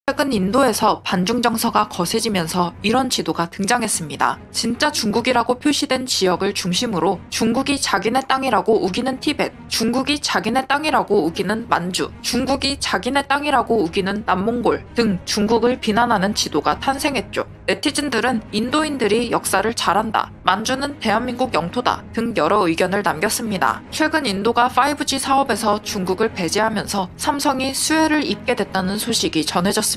최근 인도에서 반중 정서가 거세지면서 이런 지도가 등장했습니다. 진짜 중국이라고 표시된 지역을 중심으로 중국이 자기네 땅이라고 우기는 티벳, 중국이 자기네 땅이라고 우기는 만주, 중국이 자기네 땅이라고 우기는 남몽골 등 중국을 비난하는 지도가 탄생했죠. 네티즌들은 인도인들이 역사를 잘한다, 만주는 대한민국 영토다 등 여러 의견을 남겼습니다. 최근 인도가 5G 사업에서 중국을 배제하면서 삼성이 수혜를 입게 됐다는 소식이 전해졌습니다.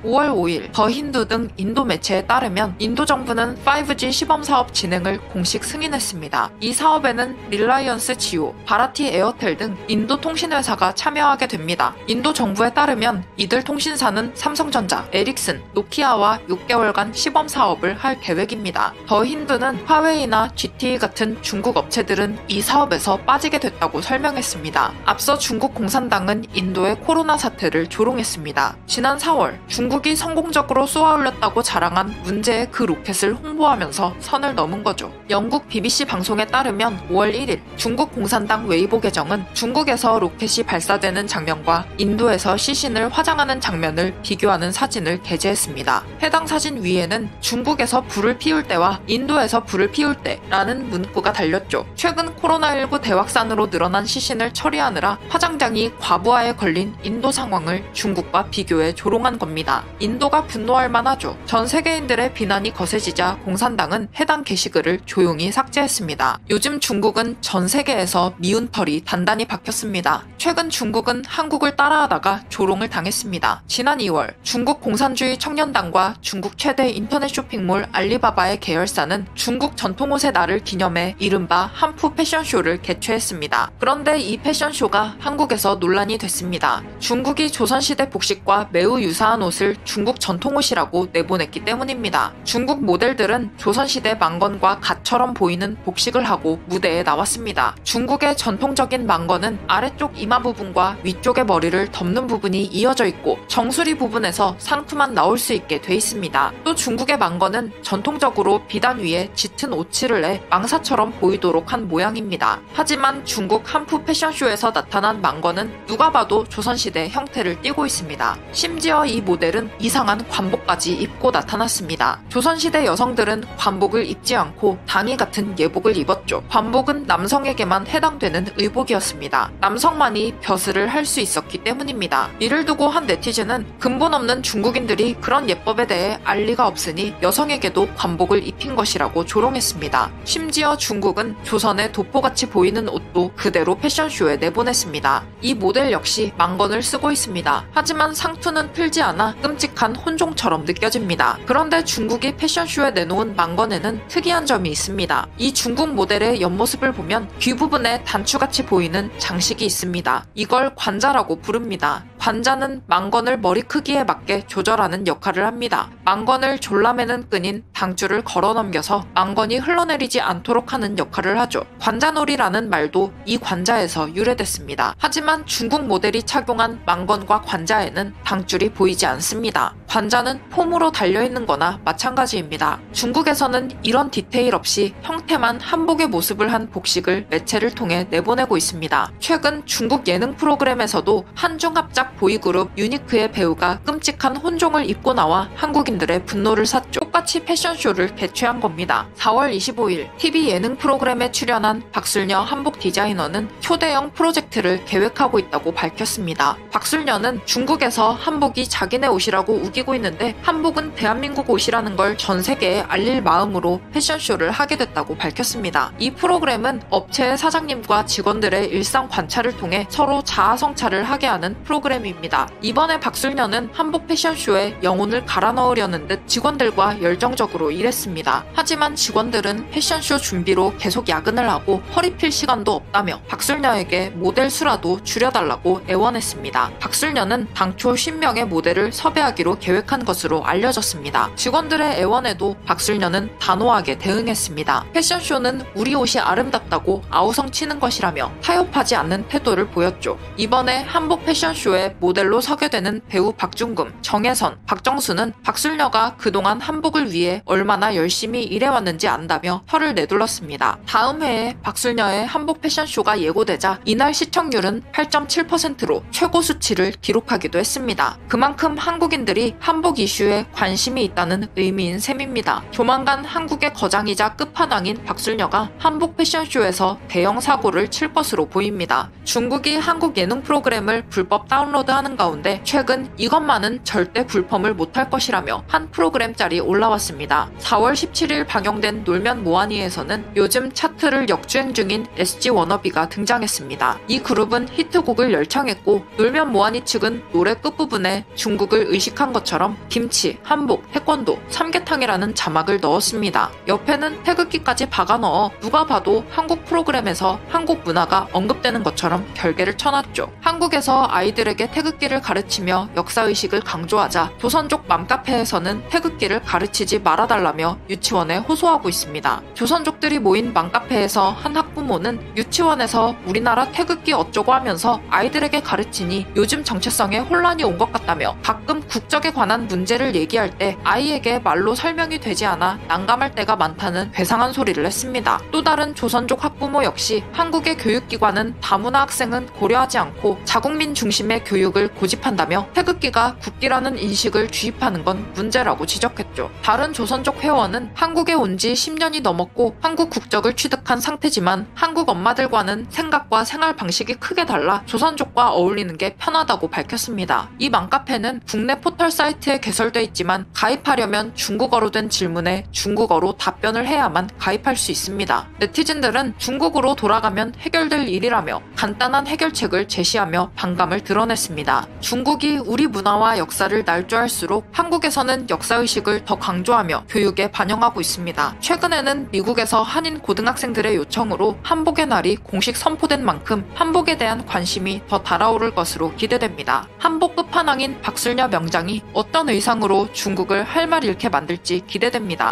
5월 5일 더 힌두 등 인도 매체에 따르면 인도 정부는 5G 시범 사업 진행을 공식 승인했습니다. 이 사업에는 릴라이언스 지오, 바라티 에어텔 등 인도 통신회사가 참여하게 됩니다. 인도 정부에 따르면 이들 통신사는 삼성전자, 에릭슨, 노키아와 6개월간 시범 사업을 할 계획입니다. 더 힌두는 화웨이나 GT 같은 중국 업체들은 이 사업에서 빠지게 됐다고 설명했습니다. 앞서 중국 공산당은 인도의 코로나 사태를 조롱했습니다. 지난 4월 중국이 성공적으로 쏘아올렸다고 자랑한 문제의 그 로켓을 홍보하면서 선을 넘은 거죠. 영국 BBC 방송에 따르면 5월 1일 중국 공산당 웨이보 계정은 중국에서 로켓이 발사되는 장면과 인도에서 시신을 화장하는 장면을 비교하는 사진을 게재했습니다. 해당 사진 위에는 중국에서 불을 피울 때와 인도에서 불을 피울 때라는 문구가 달렸죠. 최근 코로나19 대확산으로 늘어난 시신을 처리하느라 화장장이 과부하에 걸린 인도 상황을 중국과 비교해 조롱한 겁니다. 인도가 분노할 만하죠. 전 세계인들의 비난이 거세지자 공산당은 해당 게시글을 조용히 삭제했습니다. 요즘 중국은 전 세계에서 미운 털이 단단히 박혔습니다. 최근 중국은 한국을 따라하다가 조롱을 당했습니다. 지난 2월 중국 공산주의 청년단과 중국 최대 인터넷 쇼핑몰 알리바바의 계열사는 중국 전통옷의 날을 기념해 이른바 한푸 패션쇼를 개최했습니다. 그런데 이 패션쇼가 한국에서 논란이 됐습니다. 중국이 조선시대 복식과 매우 유사한 옷을 중국 전통옷이라고 내보냈기 때문입니다. 중국 모델들은 조선시대 망건과 갓처럼 보이는 복식을 하고 무대에 나왔습니다. 중국의 전통적인 망건은 아래쪽 이마 부분과 위쪽의 머리를 덮는 부분이 이어져 있고 정수리 부분에서 상투만 나올 수 있게 돼 있습니다. 또 중국의 망건은 전통적으로 비단 위에 짙은 오칠을 내 망사처럼 보이도록 한 모양입니다. 하지만 중국 한푸 패션쇼에서 나타난 망건은 누가 봐도 조선시대 형태를 띠고 있습니다. 심지어 이 모델은 이상한 관복까지 입고 나타났습니다. 조선시대 여성들은 관복을 입지 않고 당이 같은 예복을 입었죠. 관복은 남성에게만 해당되는 의복이었습니다. 남성만이 벼슬을 할 수 있었기 때문입니다. 이를 두고 한 네티즌은 근본 없는 중국인들이 그런 예법에 대해 알 리가 없으니 여성에게도 관복을 입힌 것이라고 조롱했습니다. 심지어 중국은 조선의 도포같이 보이는 옷도 그대로 패션쇼에 내보냈습니다. 이 모델 역시 망건을 쓰고 있습니다. 하지만 상투는 틀지 않아 끔찍한 혼종처럼 느껴집니다. 그런데 중국이 패션쇼에 내놓은 망건에는 특이한 점이 있습니다. 이 중국 모델의 옆모습을 보면 귀 부분에 단추같이 보이는 장식이 있습니다. 이걸 관자라고 부릅니다. 관자는 망건을 머리 크기에 맞게 조절하는 역할을 합니다. 망건을 졸라매는 끈인 당줄을 걸어 넘겨서 망건이 흘러내리지 않도록 하는 역할을 하죠. 관자놀이라는 말도 이 관자에서 유래됐습니다. 하지만 중국 모델이 착용한 망건과 관자에는 당줄이 보이지 않습니다. 관자는 폼으로 달려있는 거나 마찬가지입니다. 중국에서는 이런 디테일 없이 형태만 한복의 모습을 한 복식을 매체를 통해 내보내고 있습니다. 최근 중국 예능 프로그램에서도 한중합작 보이그룹 유니크의 배우가 끔찍한 혼종을 입고 나와 한국인들의 분노를 샀죠. 똑같이 패션쇼를 개최한 겁니다. 4월 25일 TV 예능 프로그램에 출연한 박술녀 한복 디자이너는 초대형 프로젝트를 계획하고 있다고 밝혔습니다. 박술녀는 중국에서 한복이 자기네 옷이라고 우기고 있는데 한복은 대한민국 옷이라는 걸 전 세계에 알릴 마음으로 패션쇼를 하게 됐다고 밝혔습니다. 이 프로그램은 업체의 사장님과 직원들의 일상 관찰을 통해 서로 자아 성찰을 하게 하는 프로그램입니다. 이번에 박술녀는 한복 패션쇼에 영혼을 갈아 넣으려는 듯 직원들과 열정적으로 일했습니다. 하지만 직원들은 패션쇼 준비로 계속 야근을 하고 허리 필 시간도 없다며 박술녀에게 모델 수라도 줄여달라고 애원했습니다. 박술녀는 당초 50명의 모델을 섭외하기로 계획한 것으로 알려졌습니다. 직원들의 애원에도 박술녀는 단호하게 대응했습니다. 패션쇼는 우리 옷이 아름답다고 아우성치는 것이라며 타협하지 않는 태도를 보였죠. 이번에 한복 패션쇼에 모델로 서게 되는 배우 박중금, 정혜선, 박정수는 박술녀가 그동안 한복을 위해 얼마나 열심히 일해왔는지 안다며 혀를 내둘렀습니다. 다음 해에 박술녀의 한복 패션쇼가 예고되자 이날 시청률은 8.7%로 최고 수치를 기록하기도 했습니다. 그만큼 한국인들이 중국이 한복 이슈에 관심이 있다는 의미인 셈입니다. 조만간 한국의 거장이자 끝판왕인 박술녀가 한복 패션쇼에서 대형 사고를 칠 것으로 보입니다. 중국이 한국 예능 프로그램을 불법 다운로드하는 가운데 최근 이것만은 절대 불펌을 못할 것이라며 한 프로그램 짤이 올라왔습니다. 4월 17일 방영된 놀면 뭐하니에서는 요즘 차트를 역주행 중인 SG 워너비가 등장했습니다. 이 그룹은 히트곡을 열창했고 놀면 뭐하니 측은 노래 끝부분에 중국을 의식한 것처럼 김치, 한복, 태권도, 삼계탕이라는 자막을 넣었습니다. 옆에는 태극기까지 박아넣어 누가 봐도 한국 프로그램에서 한국 문화가 언급되는 것처럼 결계를 쳐놨죠. 한국에서 아이들에게 태극기를 가르치며 역사의식을 강조하자 조선족 맘카페에서는 태극기를 가르치지 말아달라며 유치원에 호소하고 있습니다. 조선족들이 모인 맘카페에서 한 학부모는 유치원에서 우리나라 태극기 어쩌고 하면서 아이들에게 가르치니 요즘 정체성에 혼란이 온 것 같다며 가끔 국적에 관한 문제를 얘기할 때 아이에게 말로 설명이 되지 않아 난감할 때가 많다는 괴상한 소리를 했습니다. 또 다른 조선족 학부모 역시 한국의 교육기관은 다문화 학생은 고려하지 않고 자국민 중심의 교육을 고집한다며 태극기가 국기라는 인식을 주입하는 건 문제라고 지적했죠. 다른 조선족 회원은 한국에 온 지 10년이 넘었고 한국 국적을 취득한 상태지만 한국 엄마들과는 생각과 생활 방식이 크게 달라 조선족과 어울리는 게 편하다고 밝혔습니다. 이 맘카페는 국내 포털 사이트에 개설돼 있지만 가입하려면 중국어로 된 질문에 중국어로 답변을 해야만 가입할 수 있습니다. 네티즌들은 중국으로 돌아가면 해결될 일이라며 간단한 해결책을 제시하며 반감을 드러냈습니다. 중국이 우리 문화와 역사를 날조할수록 한국에서는 역사의식을 더 강조하며 교육에 반영하고 있습니다. 최근에는 미국에서 한인 고등학생들의 요청으로 한복의 날이 공식 선포된 만큼 한복에 대한 관심이 더 달아오를 것으로 기대됩니다. 한복 끝판왕인 박술녀 명장이 어떤 의상으로 중국을 할 말 잃게 만들지 기대됩니다.